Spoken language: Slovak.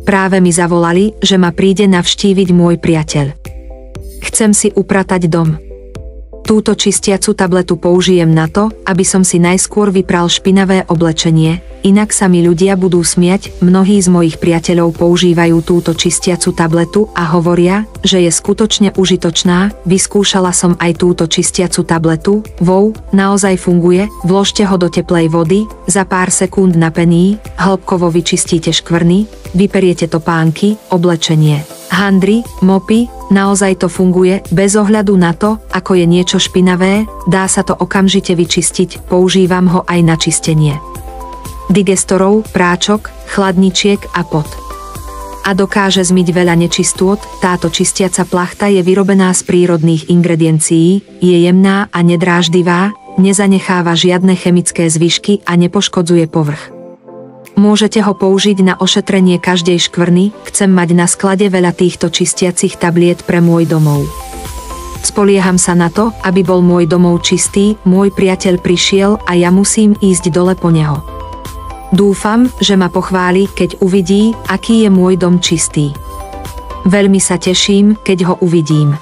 Práve mi zavolali, že ma príde navštíviť môj priateľ. Chcem si upratať dom. Túto čistiacu tabletu použijem na to, aby som si najskôr vypral špinavé oblečenie, inak sa mi ľudia budú smiať. Mnohí z mojich priateľov používajú túto čistiacu tabletu a hovoria, že je skutočne užitočná. Vyskúšala som aj túto čistiacu tabletu. Wow, naozaj funguje. Vložte ho do teplej vody, za pár sekúnd napení, hĺbkovo vyčistíte škvrny, vyperiete topánky, oblečenie, handry, mopy. Naozaj to funguje, bez ohľadu na to, ako je niečo špinavé, dá sa to okamžite vyčistiť. Používam ho aj na čistenie digestorov, práčok, chladničiek a pot. A dokáže zmyť veľa nečistôt. Táto čistiaca plachta je vyrobená z prírodných ingrediencií, je jemná a nedráždivá, nezanecháva žiadne chemické zvyšky a nepoškodzuje povrch. Môžete ho použiť na ošetrenie každej škvrny. Chcem mať na sklade veľa týchto čistiacich tabliet pre môj domov. Spolieham sa na to, aby bol môj domov čistý. Môj priateľ prišiel a ja musím ísť dole po neho. Dúfam, že ma pochváli, keď uvidí, aký je môj dom čistý. Veľmi sa teším, keď ho uvidím.